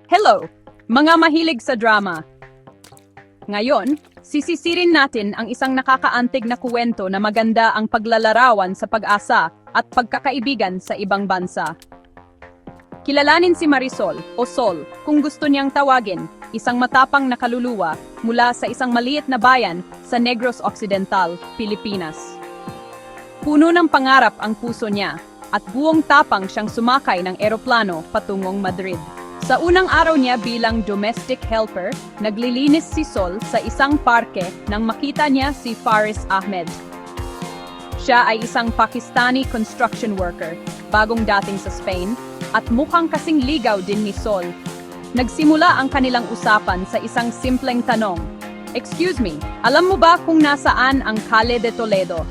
Hello, mga mahilig sa drama. Ngayon, sisisirin natin ang isang nakakaantig na kuwento na maganda ang paglalarawan sa pag-asa at pagkakaibigan sa ibang bansa. Kilalanin si Marisol o Sol kung gusto niyang tawagin, isang matapang na kaluluwa mula sa isang maliit na bayan sa Negros Occidental, Pilipinas. Puno ng pangarap ang puso niya at buong tapang siyang sumakay ng eroplano patungong Madrid. Sa unang araw niya bilang domestic helper, naglilinis si Sol sa isang parke nang makita niya si Faris Ahmed. Siya ay isang Pakistani construction worker, bagong dating sa Spain, at mukhang kasing ligaw din ni Sol. Nagsimula ang kanilang usapan sa isang simpleng tanong, "Excuse me, alam mo ba kung nasaan ang Calle de Toledo?"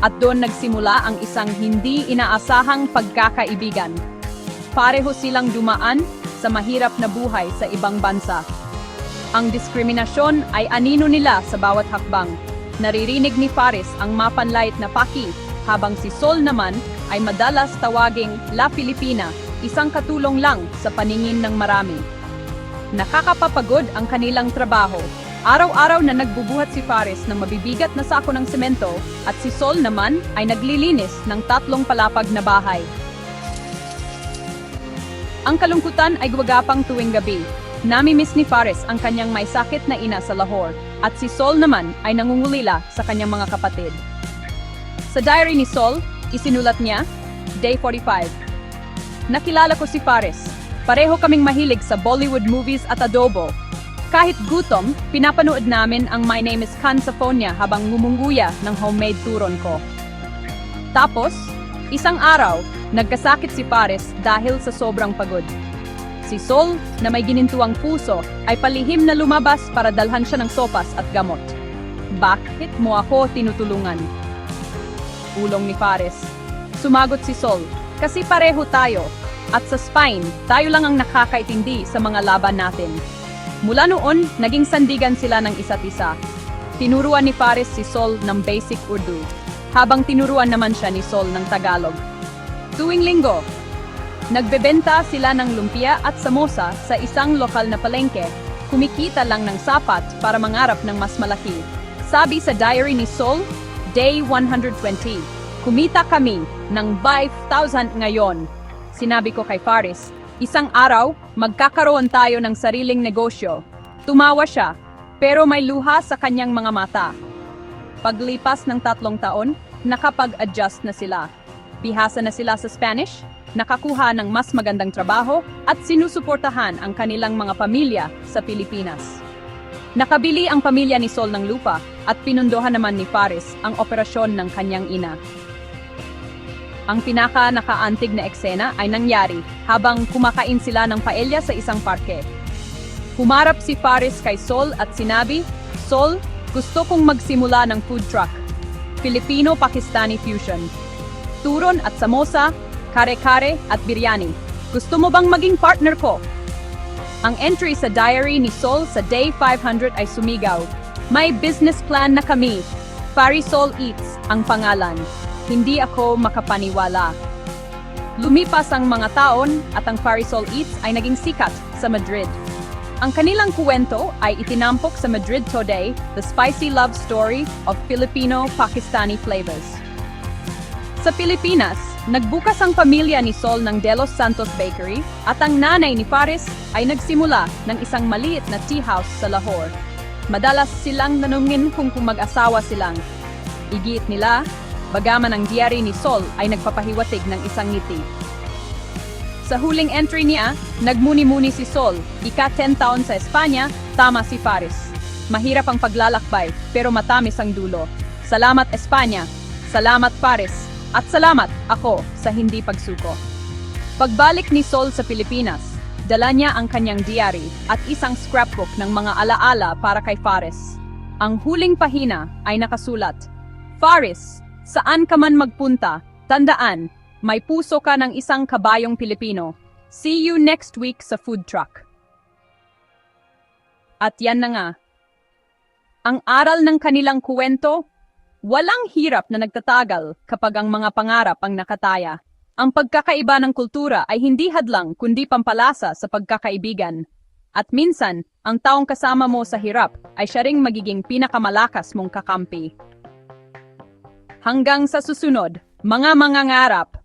At doon nagsimula ang isang hindi inaasahang pagkakaibigan. Pareho silang dumaan sa mahirap na buhay sa ibang bansa. Ang diskriminasyon ay anino nila sa bawat hakbang. Naririnig ni Faris ang mapanlait na paki, habang si Sol naman ay madalas tawaging La Filipina, isang katulong lang sa paningin ng marami. Nakakapapagod ang kanilang trabaho. Araw-araw na nagbubuhat si Faris ng mabibigat na sako ng semento at si Sol naman ay naglilinis ng 3 palapag na bahay. Ang kalungkutan ay gumagapang tuwing gabi. Nami-miss ni Faris ang kanyang may sakit na ina sa Lahore at si Sol naman ay nangungulila sa kanyang mga kapatid. Sa diary ni Sol, isinulat niya, Day 45. Nakilala ko si Faris. Pareho kaming mahilig sa Bollywood movies at adobo. Kahit gutom, pinapanood namin ang My Name is Khan sa phone niya habang ngumunguya ng homemade turon ko. Tapos, isang araw, nagkasakit si Faris dahil sa sobrang pagod. Si Sol, na may ginintuang puso, ay palihim na lumabas para dalhan siya ng sopas at gamot. "Bakit mo ako tinutulungan?" Ulong ni Faris. Sumagot si Sol, "Kasi pareho tayo, at sa Spain, tayo lang ang nakakaintindi sa mga laban natin." Mula noon, naging sandigan sila ng isa't isa. Tinuruan ni Faris si Sol ng basic Urdu, habang tinuruan naman siya ni Sol ng Tagalog. Tuwing linggo, nagbebenta sila ng lumpia at samosa sa isang lokal na palengke, kumikita lang ng sapat para mangarap ng mas malaki. Sabi sa diary ni Sol, Day 120, "Kumita kami ng 5,000 ngayon." Sinabi ko kay Faris, "Isang araw, magkakaroon tayo ng sariling negosyo." Tumawa siya, pero may luha sa kanyang mga mata. Paglipas ng 3 taon, nakapag-adjust na sila. Bihasa na sila sa Spanish, nakakuha ng mas magandang trabaho at sinusuportahan ang kanilang mga pamilya sa Pilipinas. Nakabili ang pamilya ni Sol ng lupa at pinundohan naman ni Faris ang operasyon ng kanyang ina. Ang pinaka-nakaantig na eksena ay nangyari habang kumakain sila ng paella sa isang parke. Humarap si Faris kay Sol at sinabi, "Sol, gusto kong magsimula ng food truck. Filipino-Pakistani fusion. Turon at samosa, kare-kare at biryani. Gusto mo bang maging partner ko?" Ang entry sa diary ni Sol sa Day 500 ay sumigaw, "May business plan na kami. Farisol Eats ang pangalan. Hindi ako makapaniwala." Lumipas ang mga taon at ang Farisol Eats ay naging sikat sa Madrid. Ang kanilang kuwento ay itinampok sa Madrid Today, The Spicy Love Story of Filipino-Pakistani Flavors. Sa Pilipinas, nagbukas ang pamilya ni Sol ng De Los Santos Bakery at ang nanay ni Faris ay nagsimula ng isang maliit na tea house sa Lahore. Madalas silang nanungin kung mag-asawa silang. Igit nila, bagaman ang diary ni Sol ay nagpapahiwatig ng isang ngiti. Sa huling entry niya, nagmuni-muni si Sol, ika-10 taon sa Espanya, tama si Faris. Mahirap ang paglalakbay, pero matamis ang dulo. Salamat Espanya, salamat Faris, at salamat ako sa hindi pagsuko. Pagbalik ni Sol sa Pilipinas, dala niya ang kanyang diary at isang scrapbook ng mga alaala para kay Faris. Ang huling pahina ay nakasulat, "Faris, saan ka man magpunta, tandaan, may puso ka ng isang kabayong Pilipino. See you next week sa food truck." At yan na nga. Ang aral ng kanilang kuwento, walang hirap na nagtatagal kapag ang mga pangarap ang nakataya. Ang pagkakaiba ng kultura ay hindi hadlang kundi pampalasa sa pagkakaibigan. At minsan, ang taong kasama mo sa hirap ay siya ring magiging pinakamalakas mong kakampi. Hanggang sa susunod, mga mangangarap!